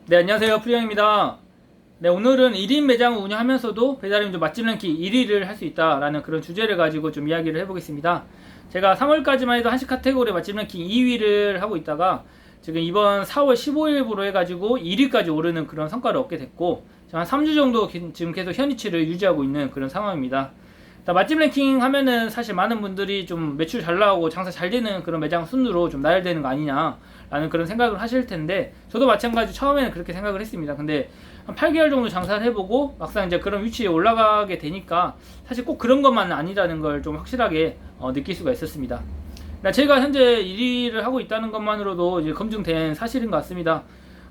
네, 안녕하세요. 프리형입니다. 네, 오늘은 1인 매장을 운영하면서도 배달의민족 맛집 랭킹 1위를 할 수 있다라는 그런 주제를 가지고 좀 이야기를 해보겠습니다. 제가 3월까지만 해도 한식 카테고리 맛집 랭킹 2위를 하고 있다가 지금 이번 4월 15일부로 해가지고 1위까지 오르는 그런 성과를 얻게 됐고 한 3주 정도 지금 계속 현위치를 유지하고 있는 그런 상황입니다. 맛집 랭킹 하면은 사실 많은 분들이 좀 매출 잘 나오고 장사 잘 되는 그런 매장 순으로 좀 나열되는 거 아니냐라는 그런 생각을 하실 텐데, 저도 마찬가지 처음에는 그렇게 생각을 했습니다. 근데 한 8개월 정도 장사를 해보고 막상 이제 그런 위치에 올라가게 되니까 사실 꼭 그런 것만 아니라는 걸 좀 확실하게 느낄 수가 있었습니다. 제가 현재 1위를 하고 있다는 것만으로도 이제 검증된 사실인 것 같습니다.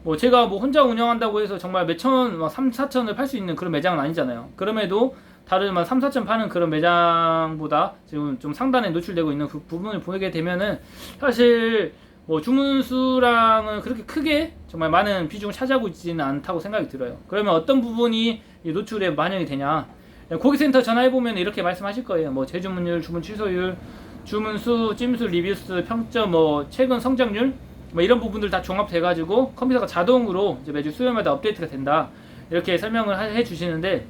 뭐 제가 뭐 혼자 운영한다고 해서 정말 몇천, 막 3, 4천을 팔 수 있는 그런 매장은 아니잖아요. 그럼에도 다른 3, 4천 파는 그런 매장보다 지금 좀 상단에 노출되고 있는 그 부분을 보게 되면은 사실 뭐 주문 수랑은 그렇게 크게 정말 많은 비중을 차지하고 있지는 않다고 생각이 들어요. 그러면 어떤 부분이 노출에 반영이 되냐? 고객센터 전화해보면 이렇게 말씀하실 거예요. 뭐 재주문율, 주문 취소율, 주문 수, 찜수, 리뷰수, 평점, 뭐 최근 성장률, 뭐 이런 부분들 다 종합돼가지고 컴퓨터가 자동으로 이제 매주 수요일마다 업데이트가 된다, 이렇게 설명을 해주시는데,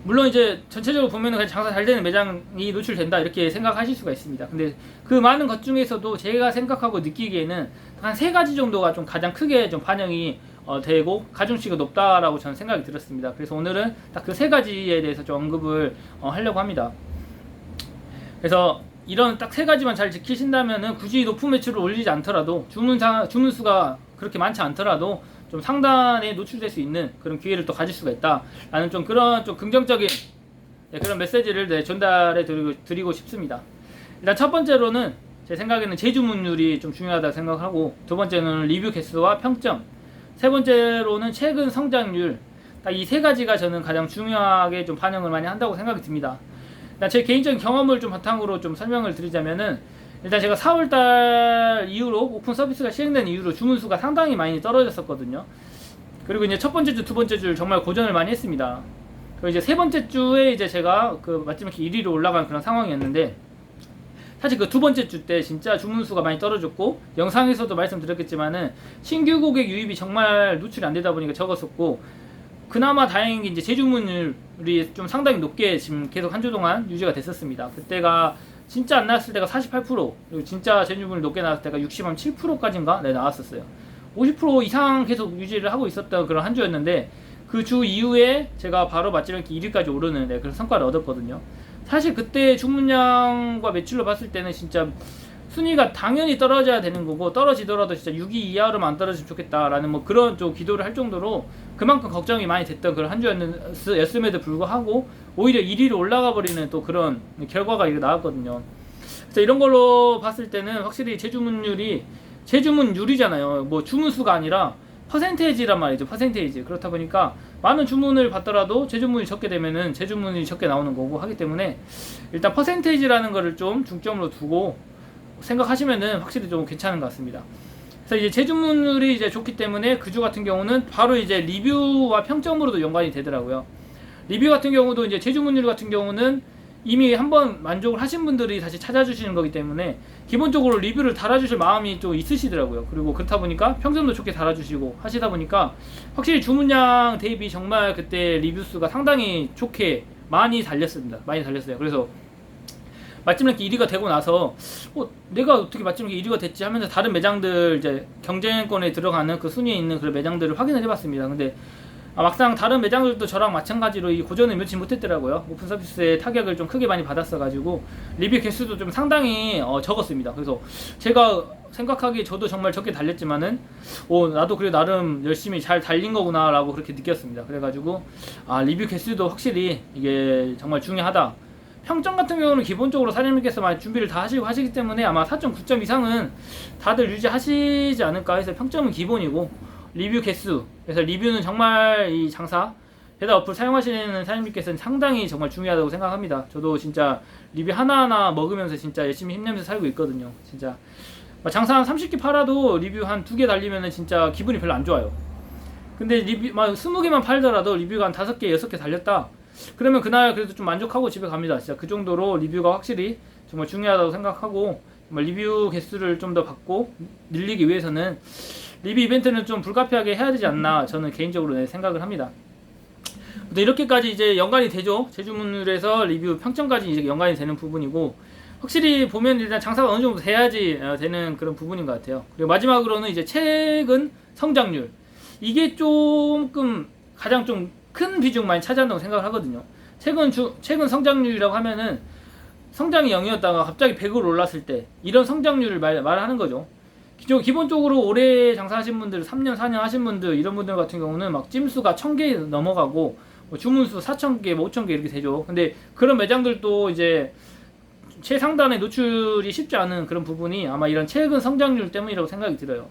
물론 이제 전체적으로 보면은 그냥 장사 잘 되는 매장이 노출된다 이렇게 생각하실 수가 있습니다. 근데 그 많은 것 중에서도 제가 생각하고 느끼기에는 한 3가지 정도가 좀 가장 크게 좀 반영이 되고 가중치가 높다라고 저는 생각이 들었습니다. 그래서 오늘은 딱 그 3가지에 대해서 좀 언급을 하려고 합니다. 그래서 이런 딱 3가지만 잘 지키신다면은 굳이 높은 매출을 올리지 않더라도 주문 수가 그렇게 많지 않더라도 좀 상단에 노출될 수 있는 그런 기회를 또 가질 수가 있다라는 좀 그런 좀 긍정적인 그런 메시지를 전달해 드리고 싶습니다. 일단 첫 번째로는 제 생각에는 재주문율이 좀 중요하다고 생각하고, 두 번째는 리뷰 개수와 평점, 세 번째로는 최근 성장률, 딱 이 3가지가 저는 가장 중요하게 좀 반영을 많이 한다고 생각이 듭니다. 제 개인적인 경험을 좀 바탕으로 좀 설명을 드리자면은, 일단 제가 4월달 이후로 오픈 서비스가 시행된 이후로 주문 수가 상당히 많이 떨어졌었거든요. 그리고 이제 첫 번째 주, 두 번째 주 정말 고전을 많이 했습니다. 그리고 이제 세 번째 주에 이제 제가 그 맛집 랭킹 1위로 올라간 그런 상황이었는데, 사실 그 두 번째 주 때 진짜 주문 수가 많이 떨어졌고, 영상에서도 말씀드렸겠지만은 신규 고객 유입이 정말 노출이 안 되다 보니까 적었었고, 그나마 다행인 게 이제 재주문율이 좀 상당히 높게 지금 계속 한 주 동안 유지가 됐었습니다. 그때가 진짜 안 나왔을 때가 48%, 그리고 진짜 재주문율 높게 나왔을 때가 67%까지인가 나왔었어요. 50% 이상 계속 유지를 하고 있었던 그런 한 주였는데, 그 주 이후에 제가 바로 맛집 랭킹 1위까지 오르는 그런 성과를 얻었거든요. 사실 그때 주문량과 매출로 봤을 때는 진짜 순위가 당연히 떨어져야 되는 거고, 떨어지더라도 진짜 6위 이하로만 안 떨어지면 좋겠다라는 뭐 그런 좀 기도를 할 정도로 그만큼 걱정이 많이 됐던 그런 한 주였음에도 불구하고 오히려 1위로 올라가 버리는 또 그런 결과가 나왔거든요. 그래서 이런 걸로 봤을 때는 확실히 재주문율이잖아요. 뭐 주문수가 아니라 퍼센테이지란 말이죠. 퍼센테이지. 그렇다 보니까 많은 주문을 받더라도 재주문이 적게 되면은 재주문이 적게 나오는 거고 하기 때문에, 일단 퍼센테이지라는 거를 좀 중점으로 두고 생각하시면은 확실히 좀 괜찮은 것 같습니다. 그래서 이제 재주문율이 이제 좋기 때문에 그 주 같은 경우는 바로 이제 리뷰와 평점으로도 연관이 되더라고요. 리뷰 같은 경우도 이제 재주문율 같은 경우는 이미 한번 만족을 하신 분들이 다시 찾아주시는 거기 때문에 기본적으로 리뷰를 달아주실 마음이 좀 있으시더라고요. 그리고 그렇다 보니까 평점도 좋게 달아주시고 하시다 보니까 확실히 주문량 대비 정말 그때 리뷰 수가 상당히 좋게 많이 달렸습니다. 많이 달렸어요. 그래서 맛집 랭킹 1위가 되고 나서 내가 어떻게 맛집 랭킹 1위가 됐지 하면서 다른 매장들 이제 경쟁권에 들어가는 그 순위에 있는 그런 매장들을 확인을 해봤습니다. 근데 막상 다른 매장들도 저랑 마찬가지로 이 고전을 면치 못했더라고요. 오픈 서비스에 타격을 좀 크게 많이 받았어가지고 리뷰 개수도 좀 상당히 적었습니다. 그래서 제가 생각하기에 저도 정말 적게 달렸지만은 나도 그래 나름 열심히 잘 달린 거구나 라고 그렇게 느꼈습니다. 그래가지고 리뷰 개수도 확실히 이게 정말 중요하다. 평점 같은 경우는 기본적으로 사장님께서 많이 준비를 다 하시기 때문에 아마 4.9점 이상은 다들 유지하시지 않을까 해서 평점은 기본이고, 리뷰 개수, 그래서 리뷰는 정말 이 장사 배달 어플 사용하시는 사장님께서는 상당히 정말 중요하다고 생각합니다. 저도 진짜 리뷰 하나하나 먹으면서 진짜 열심히 힘내면서 살고 있거든요. 진짜 장사 한 30개 팔아도 리뷰 한 2개 달리면은 진짜 기분이 별로 안 좋아요. 근데 리뷰 20개만 팔더라도 리뷰가 한 5개, 6개 달렸다, 그러면 그날 그래도 좀 만족하고 집에 갑니다. 진짜 그 정도로 리뷰가 확실히 정말 중요하다고 생각하고, 정말 리뷰 개수를 좀 더 받고 늘리기 위해서는 리뷰 이벤트는 좀 불가피하게 해야 되지 않나 저는 개인적으로 생각을 합니다. 근데 이렇게까지 이제 연관이 되죠. 제주문을에서 리뷰 평점까지 이제 연관이 되는 부분이고, 확실히 보면 일단 장사가 어느 정도 돼야지 되는 그런 부분인 것 같아요. 그리고 마지막으로는 이제 최근 성장률, 이게 조금 가장 좀 큰 비중 많이 차지한다고 생각을 하거든요. 최근 성장률이라고 하면은 성장이 0이었다가 갑자기 100으로 올랐을 때 이런 성장률을 말하는 거죠. 기본적으로 오래 장사하신 분들, 3년 4년 하신 분들, 이런 분들 같은 경우는 막 찜수가 1000개 넘어가고 뭐 주문수 4000개, 뭐 5000개 이렇게 되죠. 근데 그런 매장들도 이제 최상단에 노출이 쉽지 않은 그런 부분이 아마 이런 최근 성장률 때문이라고 생각이 들어요.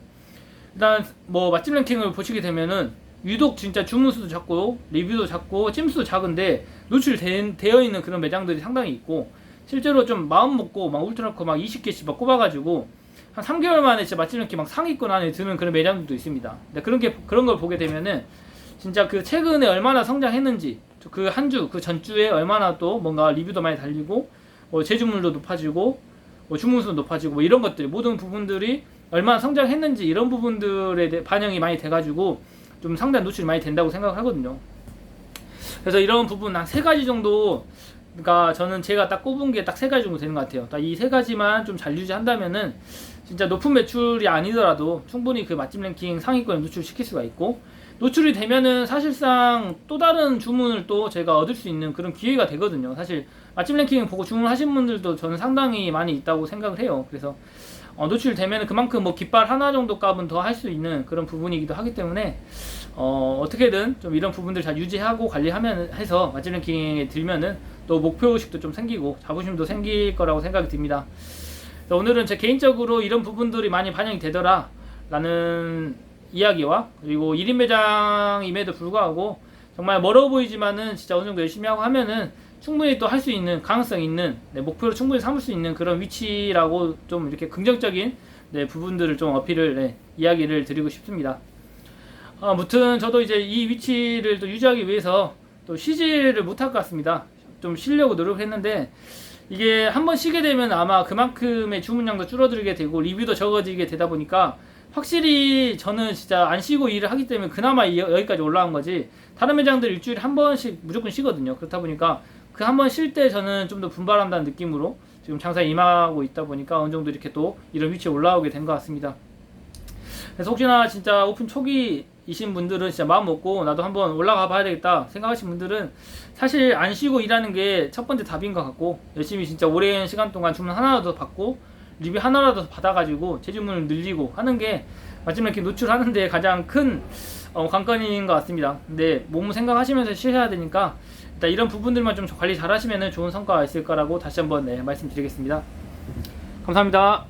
일단 뭐 맛집 랭킹을 보시게 되면은 유독 진짜 주문수도 작고 리뷰도 작고 찜수도 작은데 노출되어 있는 그런 매장들이 상당히 있고, 실제로 좀 마음 먹고 막 울트라코 막 20개씩 막 꼽아가지고 한 3개월 만에 진짜 맛집 랭킹 막 상위권 안에 드는 그런 매장들도 있습니다. 근데 그런 걸 보게 되면은 진짜 그 최근에 얼마나 성장했는지, 그 한 주, 그 전주에 얼마나 또 뭔가 리뷰도 많이 달리고 재주문도 높아지고 주문수도 높아지고 이런 것들, 모든 부분들이 얼마나 성장했는지 이런 부분들에 대해 반영이 많이 돼가지고 좀 상당히 노출이 많이 된다고 생각을 하거든요. 그래서 이런 부분 한 3가지 정도, 그러니까 저는 제가 딱 꼽은 게 딱 3가지 정도 되는 것 같아요. 딱 이 3가지만 좀 잘 유지한다면은 진짜 높은 매출이 아니더라도 충분히 그 맛집 랭킹 상위권에 노출시킬 수가 있고, 노출이 되면은 사실상 또 다른 주문을 또 제가 얻을 수 있는 그런 기회가 되거든요. 사실 맛집 랭킹 보고 주문하신 분들도 저는 상당히 많이 있다고 생각을 해요. 그래서 노출되면 그만큼 뭐 깃발 하나 정도 값은 더 할 수 있는 그런 부분이기도 하기 때문에 어떻게든 좀 이런 부분들 잘 유지하고 관리하면 해서 맛집 랭킹에 들면은 또 목표의식도 좀 생기고 자부심도 생길 거라고 생각이 듭니다. 오늘은 제 개인적으로 이런 부분들이 많이 반영이 되더라 라는 이야기와, 그리고 1인 매장임에도 불구하고 정말 멀어 보이지만은 진짜 어느 정도 열심히 하고 하면은 충분히 또 할 수 있는 가능성 있는 목표를 충분히 삼을 수 있는 그런 위치라고 좀 이렇게 긍정적인 부분들을 좀 어필을 이야기를 드리고 싶습니다. 아무튼 저도 이제 이 위치를 또 유지하기 위해서 또 쉬지를 못할 것 같습니다. 좀 쉬려고 노력했는데 이게 한번 쉬게 되면 아마 그만큼의 주문량도 줄어들게 되고 리뷰도 적어지게 되다 보니까 확실히 저는 진짜 안 쉬고 일을 하기 때문에 그나마 여기까지 올라온 거지, 다른 매장들 일주일에 한 번씩 무조건 쉬거든요. 그렇다 보니까 그 한 번 쉴 때 저는 좀 더 분발한다는 느낌으로 지금 장사에 임하고 있다 보니까 어느 정도 이렇게 또 이런 위치에 올라오게 된 것 같습니다. 그래서 혹시나 진짜 오픈 초기이신 분들은 진짜 마음 먹고 나도 한번 올라가 봐야 되겠다 생각하신 분들은 사실 안 쉬고 일하는 게 첫 번째 답인 것 같고, 열심히 진짜 오랜 시간 동안 주문 하나라도 받고 리뷰 하나라도 받아가지고 재주문을 늘리고 하는 게 맛집 랭킹 노출하는데 가장 큰 관건인 것 같습니다. 근데 몸 생각하시면서 쉬셔야 되니까 일단 이런 부분들만 좀 관리 잘 하시면 좋은 성과가 있을 거라고 다시 한번 말씀드리겠습니다. 감사합니다.